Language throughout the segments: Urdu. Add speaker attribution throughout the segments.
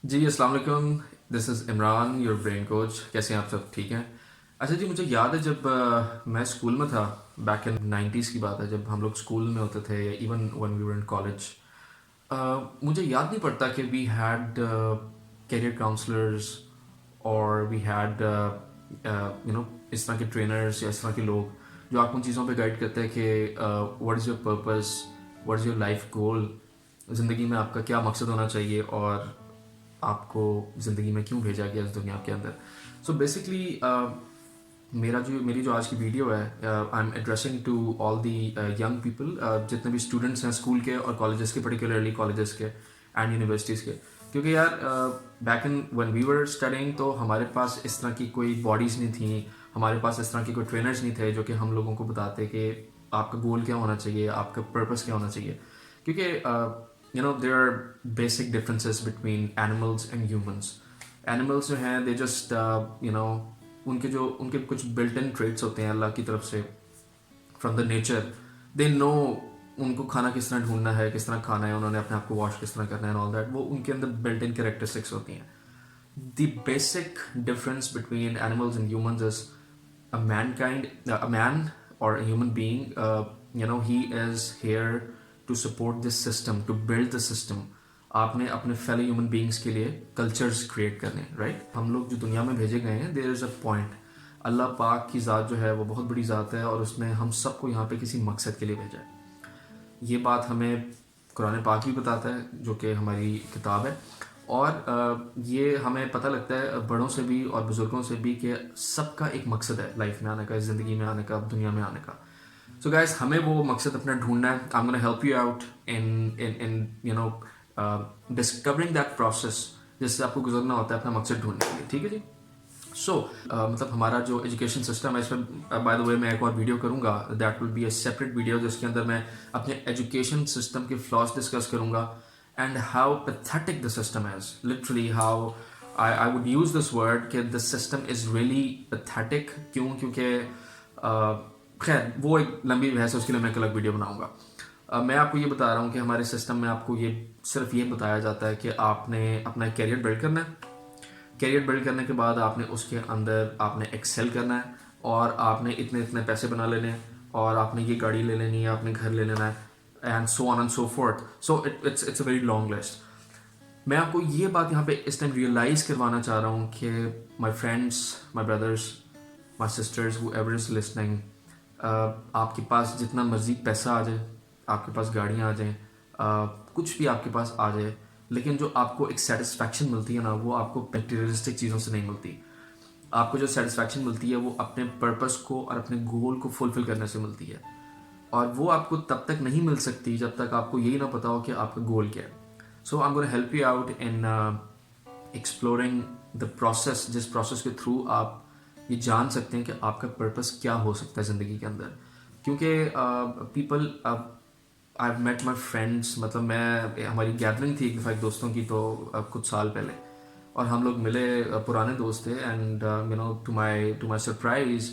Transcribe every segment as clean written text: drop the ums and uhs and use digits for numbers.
Speaker 1: جی السلام علیکم. دس از عمران یور برین کوچ. کیسے ہیں آپ سب؟ ٹھیک ہیں؟ اچھا جی، مجھے یاد ہے جب میں اسکول میں تھا. بیک ان 90s کی بات ہے، جب ہم لوگ اسکول میں ہوتے تھے یا even when we were in college. مجھے یاد نہیں پڑتا کہ وی ہیڈ کیریئر کاؤنسلرز اور وی ہیڈ اس طرح کے ٹرینرس یا اس طرح کے لوگ جو آپ کو ان چیزوں پہ گائڈ کرتے ہیں کہ what is your purpose, what is your life goal, زندگی میں آپ کا کیا مقصد ہونا چاہیے اور آپ کو زندگی میں کیوں بھیجا گیا اس دنیا کے اندر. سو بیسکلی میری جو آج کی ویڈیو ہے، I am addressing to all the young people, جتنے بھی اسٹوڈنٹس ہیں اسکول کے اور کالجز کے، پرٹیکولرلی کالجز کے اینڈ یونیورسٹیز کے. کیونکہ یار back in when we were studying تو ہمارے پاس اس طرح کی کوئی باڈیز نہیں تھیں، ہمارے پاس اس طرح کے کوئی ٹرینرز نہیں تھے جو کہ ہم لوگوں کو بتاتے کہ آپ کا گول کیا ہونا چاہیے، آپ کا پرپس کیا ہونا چاہیے. کیونکہ there are basic differences between animals and humans. Animals جو ہیں they just ان کے کچھ built in traits ہوتے ہیں اللہ کی طرف سے from the nature. they know ان کو کھانا کس طرح ڈھونڈنا ہے، کس طرح کھانا ہے، انہوں نے اپنے آپ کو واش کس طرح کرنا ہے and all that. وہ ان کے اندر built in characteristics ہوتی ہیں. The basic difference between animals and humans is a man or a human being, he is here to support this system, to build the system. آپ نے اپنے فیلو ہیومن بینگس کے لیے کلچرز کریٹ کرنے، رائٹ؟ ہم لوگ جو دنیا میں بھیجے گئے ہیں، دیر از اے پوائنٹ. اللہ پاک کی ذات جو ہے وہ بہت بڑی ذات ہے اور اس نے ہم سب کو یہاں پہ کسی مقصد کے لیے بھیجا ہے. یہ بات ہمیں قرآن پاک بھی بتاتا ہے جو کہ ہماری کتاب ہے، اور یہ ہمیں پتہ لگتا ہے بڑوں سے بھی اور بزرگوں سے بھی کہ سب کا ایک مقصد ہے لائف میں آنے کا، زندگی میں آنے کا، دنیا میں آنے کا. سو گائز، ہمیں وہ مقصد اپنا ڈھونڈنا ہے. I am gonna help you out in discovering that process جس سے آپ کو گزرنا ہوتا ہے اپنا مقصد ڈھونڈنے کے لیے. ٹھیک ہے جی. سو مطلب ہمارا جو ایجوکیشن سسٹم ہے، اس میں بائی دا وے میں ایک اور ویڈیو کروں گا، that will be a separate video جس کے اندر میں اپنے ایجوکیشن سسٹم کے فلاز ڈسکس کروں گا and how pathetic the system is. Literally how I would use this word کہ the system is really pathetic. کیونکہ خیر وہ ایک لمبی بحث ہے، اس کے لیے میں ایک الگ ویڈیو بناؤں گا. میں آپ کو یہ بتا رہا ہوں کہ ہمارے سسٹم میں آپ کو صرف یہ بتایا جاتا ہے کہ آپ نے اپنا کیریئر بلڈ کرنا ہے. کیریئر بلڈ کرنے کے بعد آپ نے اس کے اندر آپ نے ایکسل کرنا ہے اور آپ نے اتنے پیسے بنا لینے ہیں اور آپ نے یہ گاڑی لے لینی ہے، آپ نے گھر لے لینا ہے and so on and so forth. So it's a very long list. میں آپ کو یہ بات یہاں پہ اس ٹائم ریئلائز کروانا چاہ رہا ہوں کہ my friends, my brothers, my sisters, who ever is listening, آپ کے پاس جتنا مرضی پیسہ آ جائے، آپ کے پاس گاڑیاں آ جائیں، کچھ بھی آپ کے پاس آ جائے، لیکن جو آپ کو ایک سیٹسفیکشن ملتی ہے نا، وہ آپ کو میٹیریلسٹک چیزوں سے نہیں ملتی. آپ کو جو سیٹسفیکشن ملتی ہے وہ اپنے پرپس کو اور اپنے گول کو فلفل کرنے سے ملتی ہے، اور وہ آپ کو تب تک نہیں مل سکتی جب تک آپ کو یہی نہ پتا ہو کہ آپ کا گول کیا ہے. So I am gonna help you out in exploring the process, جس پروسیس کے تھرو آپ یہ جان سکتے ہیں کہ آپ کا پرپس کیا ہو سکتا ہے زندگی کے اندر. کیونکہ people I meat my friends, مطلب ہماری گیدرنگ تھی ایک دوستوں کی تو کچھ سال پہلے، اور ہم لوگ ملے، پرانے دوست تھے، and to my surprise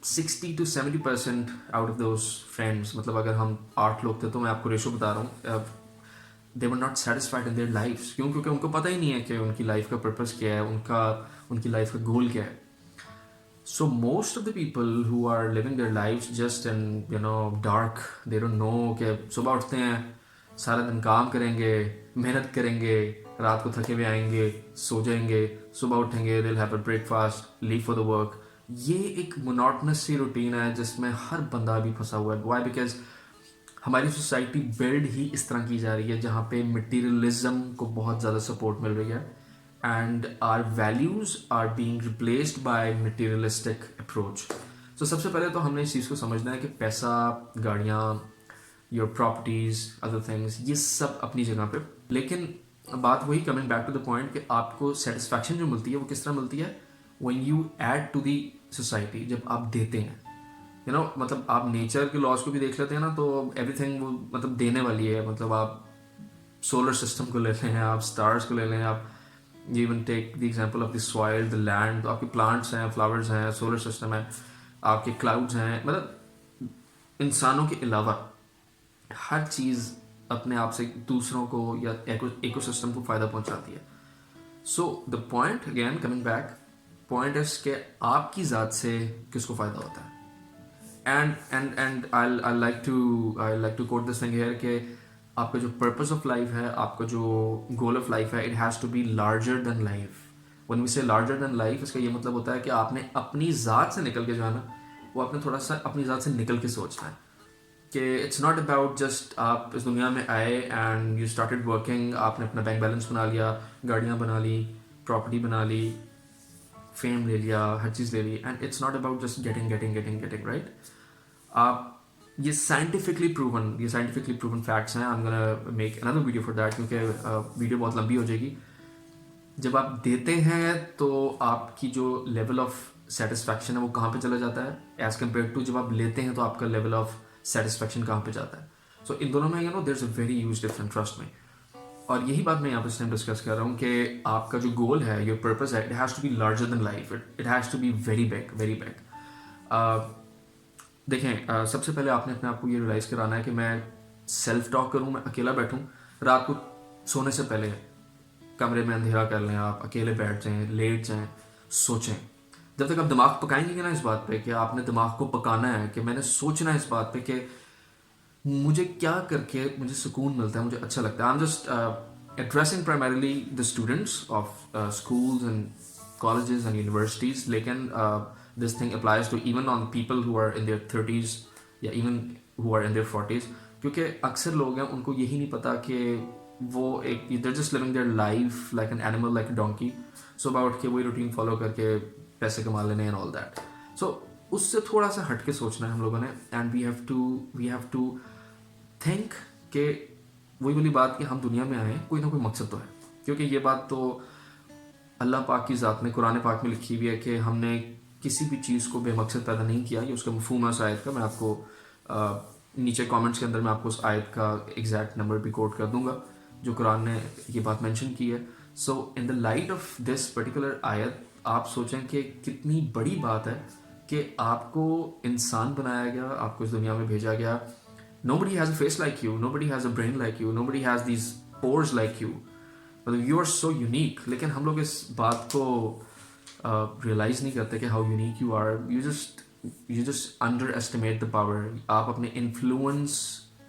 Speaker 1: 60-70% out of those friends, مطلب اگر ہم 8 لوگ تھے تو میں آپ کو ریشو بتا رہا ہوں، they were not satisfied in their lives. کیونکہ ان کو پتہ ہی نہیں ہے کہ ان کی لائف کا پرپس کیا ہے، ان کی لائف کا گول کیا ہے. So most of the people who are living their lives just in dark, they don't know کہ صبح اٹھتے ہیں، سارا دن کام کریں گے، محنت کریں گے، رات کو تھکے ہوئے آئیں گے، سو جائیں گے، صبح اٹھیں گے، they'll have a breakfast, leave for the work. یہ ایک monotonous سی روٹین ہے جس میں ہر بندہ بھی پھنسا ہوا ہے. Why? Because ہماری سوسائٹی بلڈ ہی اس طرح کی جا رہی ہے جہاں پہ مٹیریلزم کو بہت زیادہ سپورٹ مل رہی ہے and our values are being replaced by materialistic approach. So سب سے پہلے تو ہم نے اس چیز کو سمجھنا ہے کہ پیسہ، گاڑیاں، یور پراپرٹیز، ادر تھنگس، یہ سب اپنی جگہ پہ، لیکن بات وہی coming back to the point کہ آپ کو سیٹسفیکشن جو ملتی ہے وہ کس طرح ملتی ہے؟ When you add to the society, جب آپ دیتے ہیں. مطلب آپ نیچر کے لاس کو بھی دیکھ لیتے ہیں نا، تو ایوری تھنگ وہ مطلب دینے والی ہے. مطلب آپ سولر سسٹم کو لے لیں، آپ اسٹارس کو لے لیں، آپ even take the example of the soil, the land, تو آپ کے پلانٹس ہیں، فلاورز ہیں، سولر سسٹم ہے، آپ کے کلاؤڈز ہیں. مطلب انسانوں کے علاوہ ہر چیز اپنے آپ سے دوسروں کو یا ایکو سسٹم کو فائدہ پہنچاتی ہے. So the point again coming back, point is کہ آپ کی ذات سے کس کو فائدہ ہوتا ہے. And I like to quote this thing here کہ آپ کا جو پرپز آف لائف ہے, آپ کا جو گول آف لائف ہے, it has to be larger than life. when we say larger than life, اس کا یہ مطلب ہوتا ہے کہ آپ نے اپنی ذات سے نکل کے جو ہے نا, وہ آپ نے تھوڑا سا اپنی ذات سے نکل کے سوچنا ہے کہ اٹس ناٹ اباؤٹ جسٹ آپ اس دنیا میں آئے اینڈ یو اسٹارٹیڈ ورکنگ, آپ نے اپنا بینک بیلنس بنا لیا, گاڑیاں بنا لی, پراپرٹی بنا لی, فیم لے لیا, ہر چیز لے لی, and it's not about just getting right. آپ یہ سائنٹیفکلی پروون فیکٹس ہیں. I am gonna make another video for that, کیونکہ ویڈیو بہت لمبی ہو جائے گی. جب آپ دیتے ہیں تو آپ کی جو لیول آف سیٹسفیکشن ہے وہ کہاں پہ چلا جاتا ہے ایز کمپیئر ٹو جب آپ لیتے ہیں تو آپ کا لیول آف سیٹسفیکشن کہاں پہ جاتا ہے. سو ان دونوں میں there is a very huge different, trust میں. اور یہی بات میں یہاں پہ اس ٹائم ڈسکس کر رہا ہوں کہ آپ کا جو گول ہے, یور پرپز ہے, it has to be larger than life, it has to be very big. دیکھیں, سب سے پہلے آپ نے اپنے آپ کو یہ ریلائز کرانا ہے کہ میں سیلف ٹاک کروں, میں اکیلا بیٹھوں رات کو سونے سے پہلے, کمرے میں اندھیرا کر لیں, آپ اکیلے بیٹھ جائیں, لیٹ جائیں, سوچیں. جب تک آپ دماغ پکائیں گے نا اس بات پہ کہ آپ نے دماغ کو پکانا ہے, کہ میں نے سوچنا ہے اس بات پہ کہ مجھے کیا کر کے مجھے سکون ملتا ہے, مجھے اچھا لگتا ہے. I am just addressing primarily the students of schools and colleges and universities, لیکن this thing applies to even on people who are in their 30s یا even who are in their 40s, کیونکہ اکثر لوگ ہیں ان کو یہی نہیں پتا کہ وہ ایک they're just living their life like an animal, like a donkey. so about کہ وہی روٹین فالو کر کے پیسے کما لینے and all that. so اس سے تھوڑا سا ہٹ کے سوچنا ہے ہم لوگوں نے, and we have to think کہ وہی والی بات کہ ہم دنیا میں آئے کوئی نہ کوئی مقصد تو ہے. کیونکہ یہ بات تو اللہ پاک کی ذات میں قرآن پاک میں لکھی ہوئی ہے کہ ہم نے کسی بھی چیز کو بے مقصد پیدا نہیں کیا. یہ اس کا مفہوم ہے اس آیت کا, میں آپ کو نیچے کامنٹس کے اندر میں آپ کو اس آیت کا ایگزیکٹ نمبر بھی کوٹ کر دوں گا جو قرآن نے یہ بات مینشن کی ہے. So in the light of this particular آیت آپ سوچیں کہ کتنی بڑی بات ہے کہ آپ کو انسان بنایا گیا, آپ کو اس دنیا میں بھیجا گیا. nobody has a face like you, nobody has a brain like you, nobody has these pores like you, you are so unique. لیکن ہم لوگ اس بات کو ریئلائز نہیں کرتے کہ how unique you are. You just underestimate the power. آپ اپنے انفلوئنس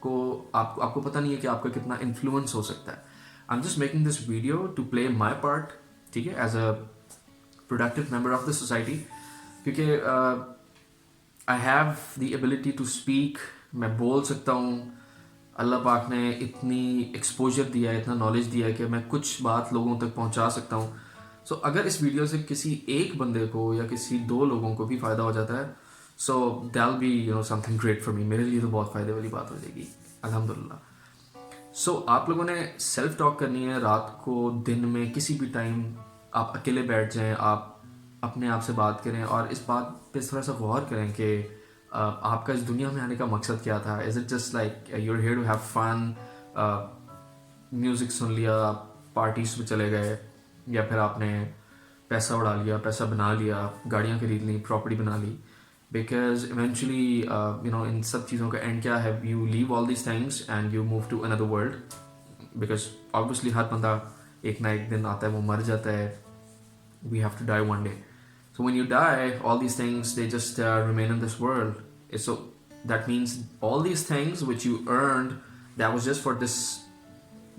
Speaker 1: کو آپ کو پتہ نہیں ہے کہ آپ کا کتنا انفلوئنس ہو سکتا ہے. I am just making this video to play my part, ٹھیک ہے, as a productive member of the society, کیونکہ I have the ability to speak, میں بول سکتا ہوں. اللہ پاک نے اتنی ایکسپوجر دیا ہے, اتنا نالج دیا ہے کہ میں کچھ بات لوگوں تک پہنچا سکتا ہوں. سو اگر اس ویڈیو سے کسی ایک بندے کو یا کسی 2 لوگوں کو بھی فائدہ ہو جاتا ہے, so they'll be something great for me. میرے لیے تو بہت فائدے والی بات ہو جائے گی الحمدللہ. سو آپ لوگوں نے سیلف ٹاک کرنی ہے رات کو, دن میں کسی بھی ٹائم آپ اکیلے بیٹھ جائیں, آپ اپنے آپ سے بات کریں اور اس بات پہ تھوڑا سا غور کریں کہ آپ کا اس دنیا میں آنے کا مقصد کیا تھا. Is it just like you are here to have fun, music سن لیا, پارٹیز پہ چلے گئے, یا پھر آپ نے پیسہ اڑا لیا, پیسہ بنا لیا, گاڑیاں خرید لیں, پراپرٹی بنا لی. بیکاز ایونچولی ان سب چیزوں کا اینڈ کیا ہے, you leave all these things and you move to another world. Because obviously ہر بندہ ایک نہ ایک دن آتا ہے, وہ مر جاتا ہے. We have to die one day. So when you die, all these things they just remain in this world. So that means all these things which you earned, that was just for this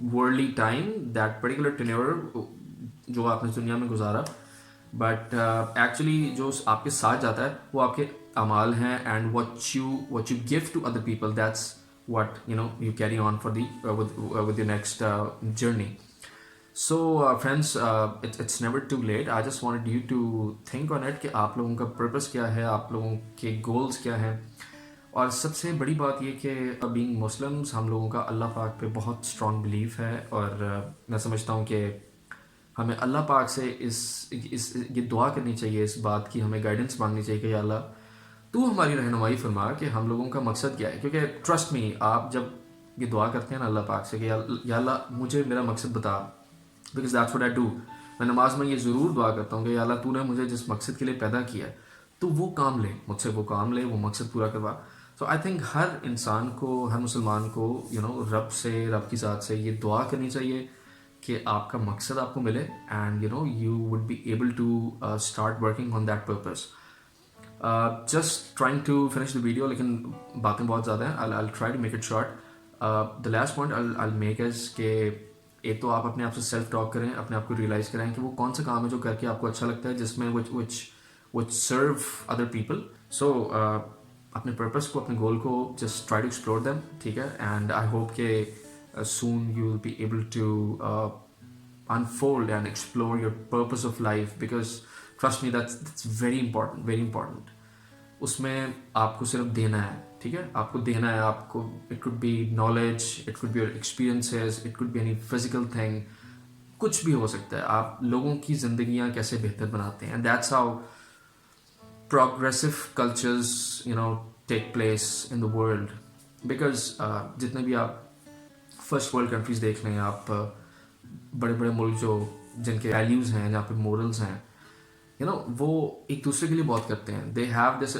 Speaker 1: worldly time, that particular tenure جو آپ نے دنیا میں گزارا. بٹ ایکچولی جو آپ کے ساتھ جاتا ہے وہ آپ کے اعمال ہیں, and what you give to other people, that's what you carry on for the with your next journey. So friends, it's never too late. I just wanted you to think on it کہ آپ لوگوں کا پرپس کیا ہے, آپ لوگوں کے گولز کیا ہیں. اور سب سے بڑی بات یہ کہ بینگ مسلمس ہم لوگوں کا اللہ پاک پہ بہت اسٹرانگ بلیف ہے, اور میں سمجھتا ہوں کہ ہمیں اللہ پاک سے یہ دعا کرنی چاہیے, اس بات کی ہمیں گائیڈنس مانگنی چاہیے کہ یا اللہ تو ہماری رہنمائی فرما کہ ہم لوگوں کا مقصد کیا ہے. کیونکہ ٹرسٹ می, آپ جب یہ دعا کرتے ہیں نا اللہ پاک سے کہ یا اللہ مجھے میرا مقصد بتا, because that's what I do. میں نماز میں یہ ضرور دعا کرتا ہوں کہ یا اللہ تو نے مجھے جس مقصد کے لیے پیدا کیا ہے تو وہ کام لے مجھ سے, وہ کام لے, وہ مقصد پورا کروا. سو آئی تھنک ہر انسان کو, ہر مسلمان کو رب سے, رب کی ذات سے یہ دعا کرنی چاہیے کہ آپ کا مقصد آپ کو ملے and you would be able to start working on that purpose. Just trying to finish the video, لیکن باتیں بہت زیادہ ہیں. I'll try to make it short. The last point I'll make is کہ ایک تو آپ اپنے آپ سے سیلف ٹاک کریں, اپنے آپ کو ریئلائز کریں کہ وہ کون سا کام ہے جو کر کے آپ کو اچھا لگتا ہے, جس میں which serve other people. So اپنے پرپس کو, اپنے گول کو just try to explore them, ٹھیک ہے. And I hope کہ soon you will be able to unfold and explore your purpose of life, because trust me, that's very important, very important. اس میں آپ کو صرف دینا ہے, ٹھیک ہے, آپ کو دینا ہے. آپ کو it could be knowledge, it could be your experiences, it could be any physical thing, کچھ بھی ہو سکتا ہے. آپ لوگوں کی زندگیاں کیسے بہتر بناتے ہیں, and that's how progressive cultures take place in the world. Because جتنے بھی آپ فرسٹ ورلڈ کنٹریز دیکھ لیں, آپ بڑے بڑے ملک جو جن کے ویلیوز ہیں, جہاں پہ مورلز ہیں, وہ ایک دوسرے کے لیے بہت کرتے ہیں. They have this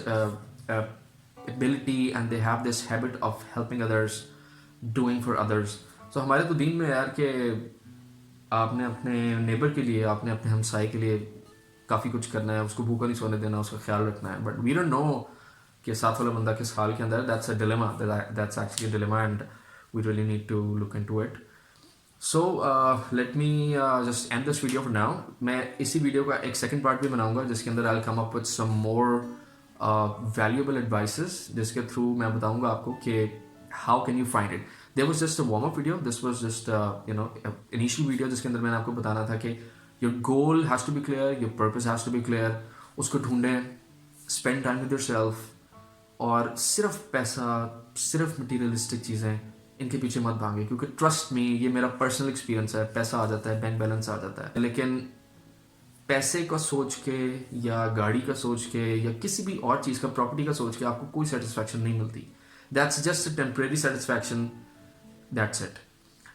Speaker 1: ability and they have this habit of helping others, doing for others. So ہمارے تو دین میں یار کہ آپ نے اپنے نیبر کے لیے, آپ نے اپنے ہمسائے کے لیے کافی کچھ کرنا ہے, اس کو بھوکا نہیں سونے دینا, اس کا خیال رکھنا ہے. بٹ وی ڈونٹ نو کہ ساتھ والا بندہ کس حال کے اندر ہے. That's a dilemma, that's actually a dilemma, and we really need to look into it. So let me just end this video for now. میں اسی ویڈیو کا ایک سیکنڈ پارٹ بھی بناؤں گا جس کے اندر I will come up with some more valuable advices, جس کے تھرو میں بتاؤں گا آپ کو کہ how can you find it. There was just a warm up video, this was just initial video جس کے اندر میں نے آپ کو بتانا تھا کہ your goal has to be clear, your purpose has to be clear. اس کو ڈھونڈیں, spend time with yourself, اور صرف پیسہ, صرف مٹیریلسٹک چیزیں, ان کے پیچھے مت بھاگیں. کیونکہ ٹرسٹ می, یہ میرا پرسنل ایکسپیرینس ہے. پیسہ آ جاتا ہے, بینک بیلنس آ جاتا ہے, لیکن پیسے کا سوچ کے یا گاڑی کا سوچ کے یا کسی بھی اور چیز کا, پراپرٹی کا سوچ کے آپ کو کوئی سیٹسفیکشن نہیں ملتی. That's just a temporary satisfaction, that's it.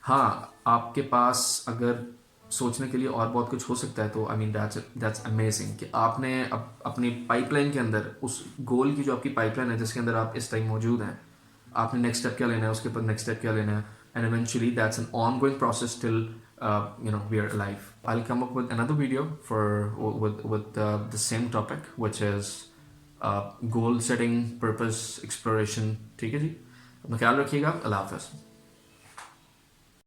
Speaker 1: ہاں, آپ کے پاس اگر سوچنے کے لیے اور بہت کچھ ہو سکتا ہے تو آئی مین دیٹس امیزنگ کہ آپ نے اپنی پائپ لائن کے اندر, اس گول کی جو آپ کی پائپ لائن ہے جس کے اندر آپ اس ٹائم موجود ہیں, آپ نے نیکسٹ اسٹیپ کیا لینا ہے, اس کے بعد نیکسٹ اسٹیپ کیا لینا ہے, and eventually that's an on going process till we are alive. I'll come up with another video with the same topic, which is goal setting, purpose exploration. ٹھیک ہے جی, اپنا خیال رکھیے گا. اللہ حافظ.